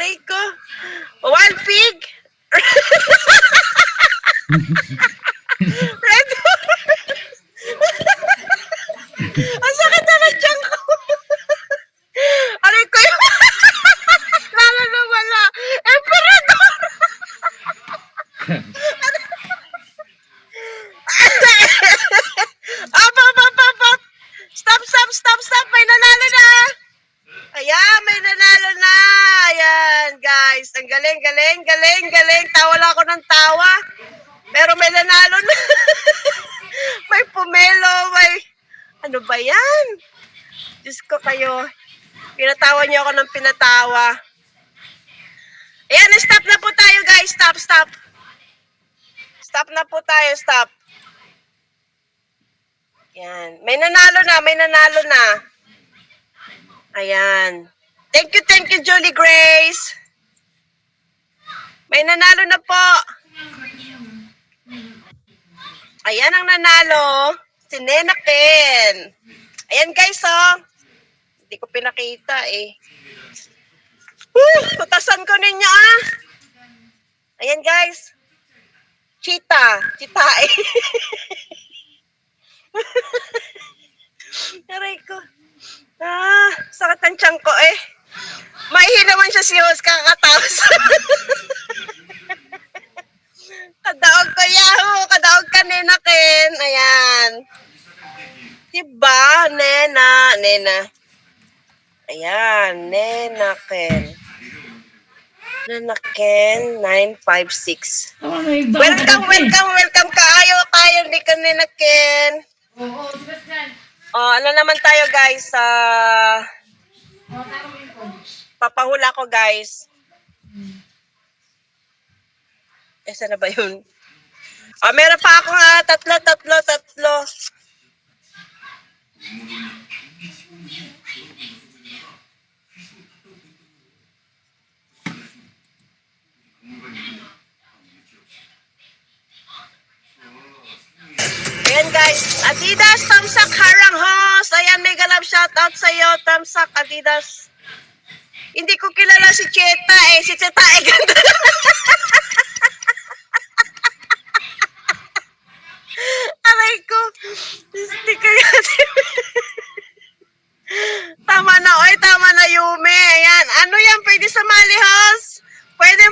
Aray ko. Wild pig. Red ang sakit na ng tiyan ko. Aray ko yung lalo na wala. Emperador. Up. Stop. May nanalo na. Ayan, may nanalo na. Ayan, guys. Ang galing. Tawa lang ako ng tawa. Pero may nanalo na. May pumelo, may... Ano ba yan? Diyos ko kayo. Pinatawa niyo ako ng pinatawa. Ayan, stop na po tayo, guys. Stop. Stop na po tayo, stop. Ayan. May nanalo na. Ayan. Thank you, Julie Grace. May nanalo na po. Ayan ang nanalo. Si Nena Ken. Ayan, guys, oh. Hindi ko pinakita, eh. Tutasan ko ninyo, ah. Ayan, guys. Cheetah, eh. Aray ko. Sakit ang tiyan ko, eh. Maihi naman siya si Host, kakataos. Kadaog ko, Yahoo! Kadaog ka, Nena Ken. Ayan. Diba, Nena. Ayan, Nena Ken. Nena Ken 956. Welcome kayo ni ka, Nena Ken. Ano naman tayo, guys? Papahula ko, guys. Saan na ba yun? Meron pa ako tatlo. Ayan, guys. Adidas, Tamsak, Harang Host. Ayan, mega love shoutout sa'yo, Tamsak, Adidas. Hindi ko kilala si Cheta, eh. Si Cheta, eh, ganda. Aray ko. Sticker natin. Tama na, Yume. Ayan. Ano yan? Pwede sumali, host? Pwede.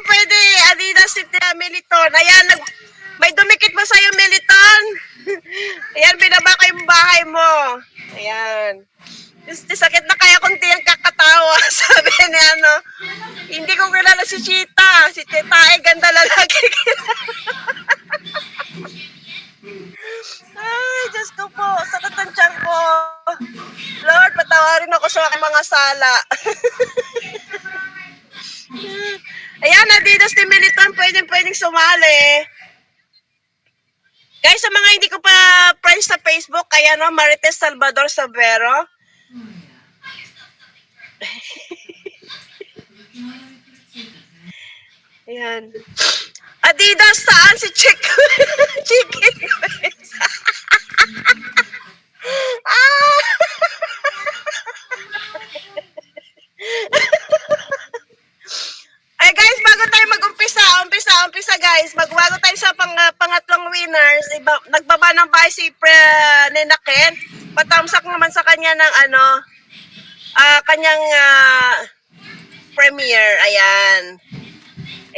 Adidas, si Militon. Ayan, may dumikit ba sa'yo, Militon? Ayan, binaba ko yung bahay mo. Ayan. Sakit na kaya kung tiyang kakatawa. Sabi niya, hindi ko kilala si Chita. Si Chita, eh, ganda lalaki. Ay, Diyos ko po. Sakit ang tiyan ko. Lord, patawarin ako sa aking mga sala. Ayan, Adidas ni Militon, pwedeng sumali. Guys, sa mga hindi ko pa friends sa Facebook, kaya Marites Salvador Savero. Ayan. Adidas, saan si Chicken? Ay, guys, bago tayo mag-umpisa guys, bago tayo sa pangatlong winners, nagbaba ng bahay si Nena Ken. Patamsak naman sa kanya ng kanyang premiere.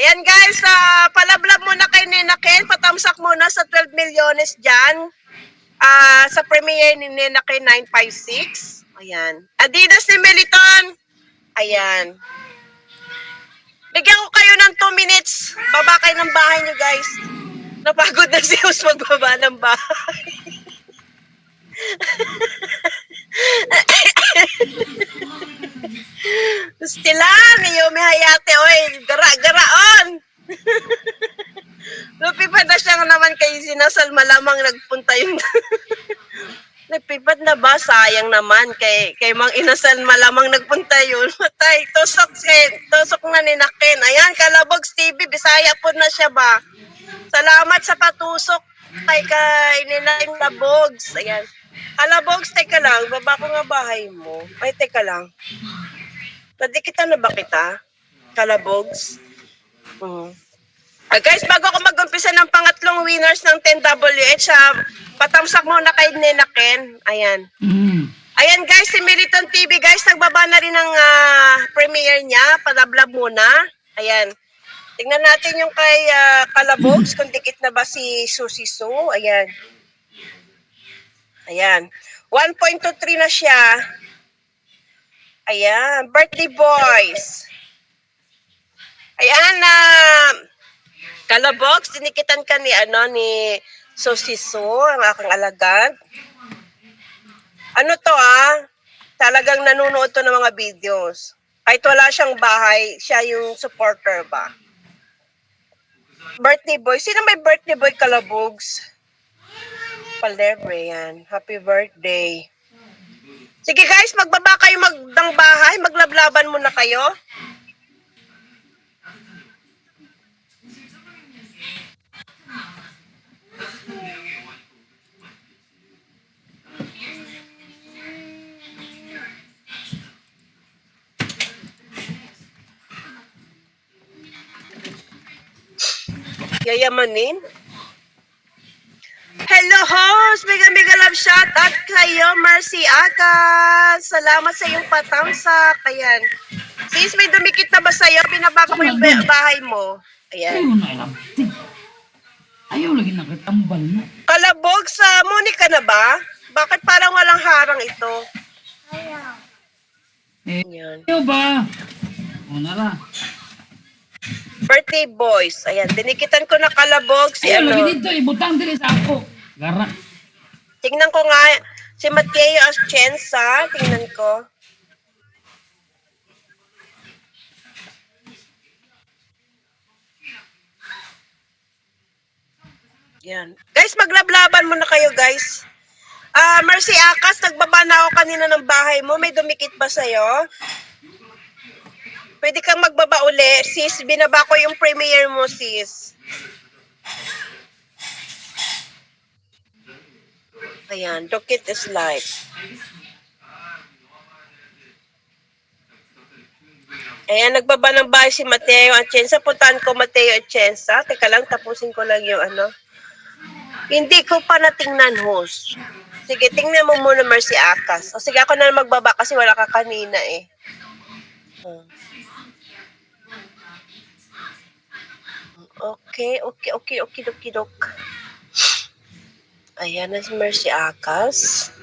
Ayan, guys, palablab muna kay Nena Ken, patamsak muna sa 12 milyones dyan. Sa premiere ni Nena Ken 956. Ayan. Adidas ni Militon. Ayan. Bigyan ko kayo ng 2 minutes. Baba kayo ng bahay nyo, guys. Napagod na si Host magbaba ng bahay. Gusti lang. Yung may hayate. Oy, gara-on. Lupipad na siya naman kay Sinasal. Malamang nagpunta yun. Nagpipad na ba? Sayang naman. Kay Mang Inasal, malamang nagpunta yun. Matay. Tusok na ni Naken. Ayan, Kalabogs TV. Bisaya po na siya ba? Salamat sa patusok kay Nilaing Labogs. Ayan. Kalabogs, teka lang. Baba ko nga bahay mo. Ay, teka lang. Nadikita na ba kita? Kalabogs. Guys, bago ako mag-umpisa ng pangatlong winners ng 10WH, patamsak muna kay Nena Ken. Ayan. Ayan guys, si Militon TV guys, nagbaba na rin ng premiere niya. Padablab muna. Ayan. Tingnan natin yung kay Kalabogs, kung dikit na ba si Susie Sue. Ayan. Ayan. 1.23 na siya. Ayan. Birthday boys. Ayan na. Kalabogs, dinikitan ka ni Susie Sue, ang aking alagad. Ano to talagang nanonood to ng mga videos. Kahit wala siyang bahay, siya yung supporter ba. Birthday boy. Sino may birthday boy, Kalabogs? Palebre yan. Happy birthday. Sige guys, magbaba kayo ng bahay. Maglablaban muna kayo. Yayamanin. Hello host! Mega love shout out kayo, Mercy Akas. Salamat sa iyong patamsak. Ayan. Sis, may dumikit na ba sa'yo? Pinabaka mo yung bahay mo. Ayan. Ayaw lagi nakatambal na. Kalabogs, muni ka na ba? Bakit parang walang harang ito? Ayaw. Ayan. Ayaw ba? O nara. Birthday boys. Ayan, dinikitan ko na Kalabogs. Ayaw lagi dito, ibutang dili sa ako. Gara. Tingnan ko nga, si Mateo Aschenza. Tingnan ko. Yan. Guys, maglablaban muna kayo, guys. Mercy Akas, nagbaba na ako kanina ng bahay mo. May dumikit ba sa'yo? Pwede kang magbaba uli. Sis, binaba ko yung premiere mo, sis. Ayan, Dokit is live. Ayan, nagbaba ng bahay si Mateo Atienza. Puntahan ko Mateo Atienza. Teka lang, tapusin ko lang yung Hindi ko pa natingnan, host. Sige, tingnan mo muna, Mercy Akas. O sige, ako na magbaba kasi wala ka kanina eh. Okay, dok. Ayan na si Mercy Akas.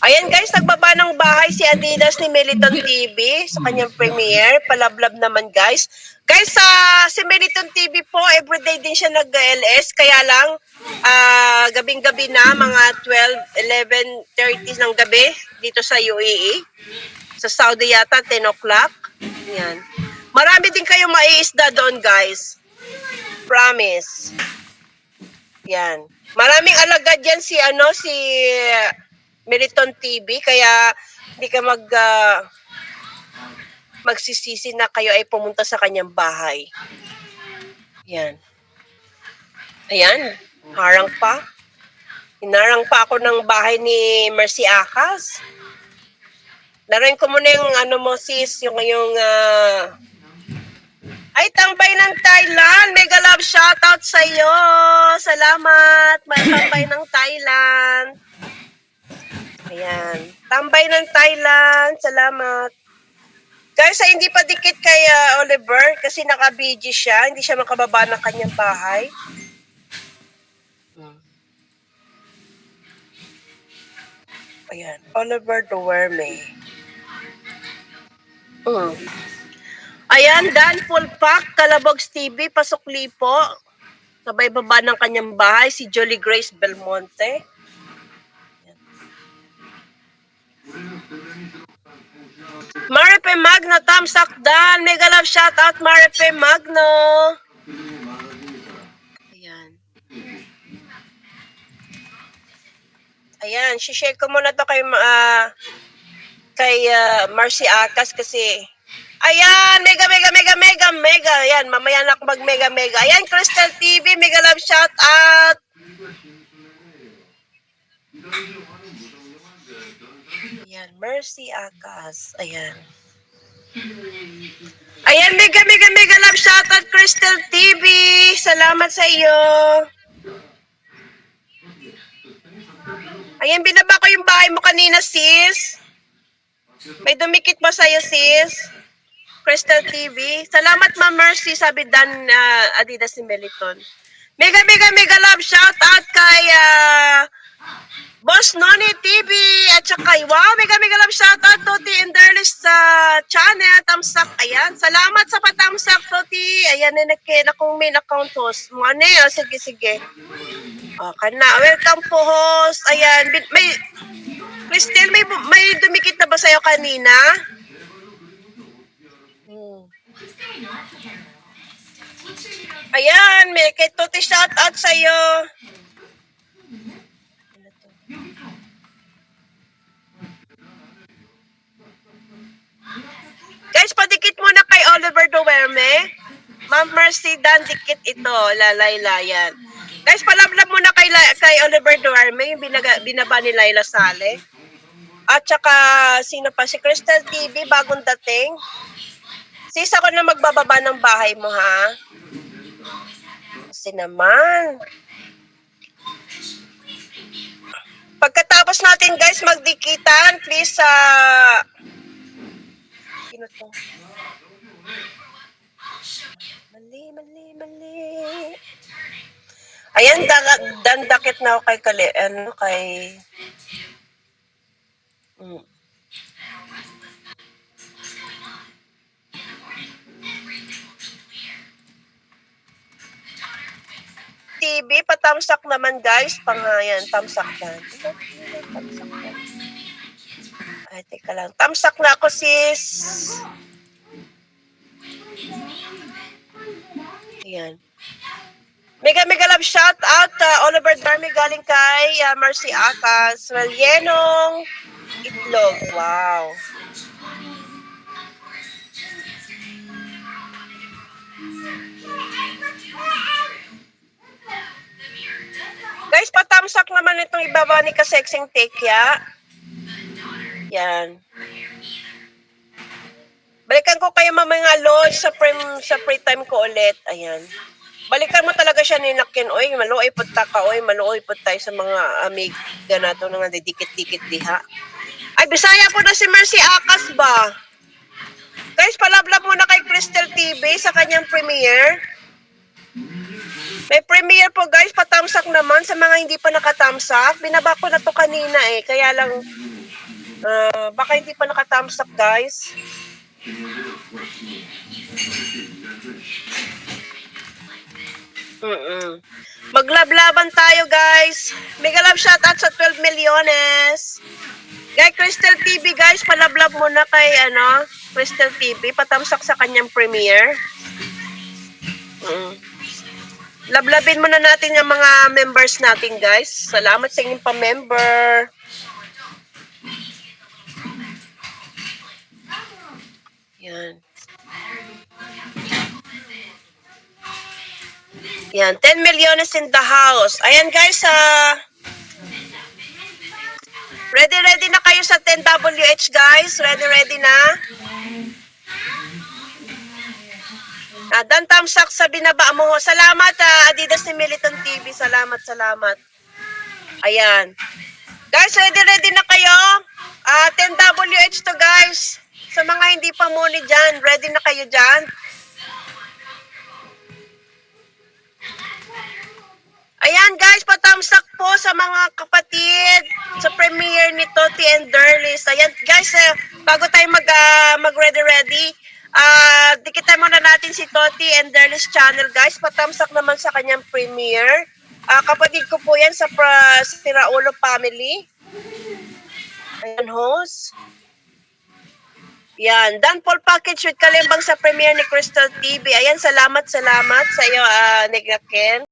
Ayan guys, nagbaba ng bahay si Adidas ni Militon TV sa kanyang premiere. Palablab naman guys. Guys, si Militon TV po, everyday din siya nag-LS. Kaya lang, gabing-gabi na, mga 11:30 ng gabi dito sa UAE. Sa Saudi yata, 10 o'clock. Ayan. Marami din kayong maiisda doon guys. Promise. Yan. Maraming alagad yan si Militon TV, kaya hindi ka magsisisi na kayo ay pumunta sa kanyang bahay. Yan. Ayan, harang pa. Hinarang pa ako ng bahay ni Mercy Akas. Laruin ko muna yung sis, yung ay, tambay ng Thailand. Mega love shoutout sa iyo. Salamat. May tambay ng Thailand. Ayan. Tambay ng Thailand. Salamat. Guys, hindi pa dikit kay Oliver kasi naka-BG siya. Hindi siya makababa ng kanyang bahay. Ayan. Oliver Duerme. Ayan, Dan, full pack, Kalabogs TV, pasukli po. Sabay baba ng kanyang bahay, si Jolie Grace Belmonte. Maripe Magno, thumbs up, Dan. Mega love shout out, Maripe Magno. Ayan. Ayan, share ko muna to kay Mercy Akas kasi ayan, mega. Ayan, mamaya na ako mag-mega. Ayan, Crystal TV, mega love shout out. Ayan, Mercy Akas. Ayan. Ayan, mega shoutout, Crystal TV. Salamat sa iyo. Ayan, binaba ko yung bahay mo kanina, sis. May dumikit ba sa'yo, sis? Crystal TV. Salamat, Ma'am Mercy, sabi Dan Adidas ni Meliton. Mega, mega, mega love shoutout kay Boss Noni TV at saka wow, mega mega love shoutout Toti Enderlis sa channel, thumbs up. Ayan, salamat sa pa-thumbs up, Toti. Ayan, na kung main account host. Ano yun? Sige, sige. Kana. Welcome po, host. Ayan, may Crystal, may dumikit na ba sa'yo kanina? Ayan, may kay Toti shoutout sa'yo. Guys, padikit muna kay Oliver Duerme. Ma'am Mercy, Dan, dikit ito. Laylayan. Guys, palablab muna kay Oliver Duerme, yung binaba ni Laila Sale. At saka, sino pa? Si Crystal TV, bagong dating. Sis, ako na magbababa ng bahay mo, ha? Kasi naman. Pagkatapos natin, guys, magdikitan, please, sino to? Mali. Ayan, dandakit na ako kay TV, patamsak naman, guys. Pangayan, tamsak yan. Ay, teka lang. Tamsak na ako, sis. Ayan. Mega mega love shout out Oliver Darmy galing kay Mercy Akas. Yenong itlog. Wow. Guys, patamsak naman itong ibaba ni Kaseksing Tekya. Yan. Balikan ko kayo mamaya Lord sa free time ko ulit. Ayan. Balikan mo talaga siya ni Nakin. Oy, maluoy po ta ka. Oy, maluoy po tayo sa mga amiga nato nga didikit-dikit diha. Ay, Bisaya po na si Mercy Akas ba? Guys, palablab muna kay Crystal TV sa kanyang premiere. May premiere po, guys. Patamsak naman sa mga hindi pa nakatamsak. Binaba ko na to kanina eh. Kaya lang, baka hindi pa nakatamsak, guys. Maglablaban tayo, guys. Mega love shoutout sa 12 milyones. Guys, Crystal TV, guys, palablab muna kay Crystal TV, patamsak sa kanyang premiere. Lablabin muna natin yung mga members natin, guys. Salamat sa inyong pa-member. Yan. Yan, 10 million is in the house. Ayan, guys, ready na kayo sa 10WH, guys. Ready na. Dan tamsak sa binaba mo. Salamat, Adidas ni Militon TV. Salamat. Ayan. Guys, ready na kayo. 10WH to, guys. Sa mga hindi pa muni dyan, ready na kayo dyan. Ayan, guys, patamsak po sa mga kapatid sa premiere ni Toti and Derlis. Ayan, guys, bago tayo mag-ready, dikitan muna natin si Toti and Derlis channel, guys. Patamsak naman sa kanyang premiere. Kapatid ko po yan sa Piraulo family. Ayan, host. Yan, Dan Paul package with Kalimbang sa premiere ni Crystal TV. Ayan, salamat sa iyo, Nignaken.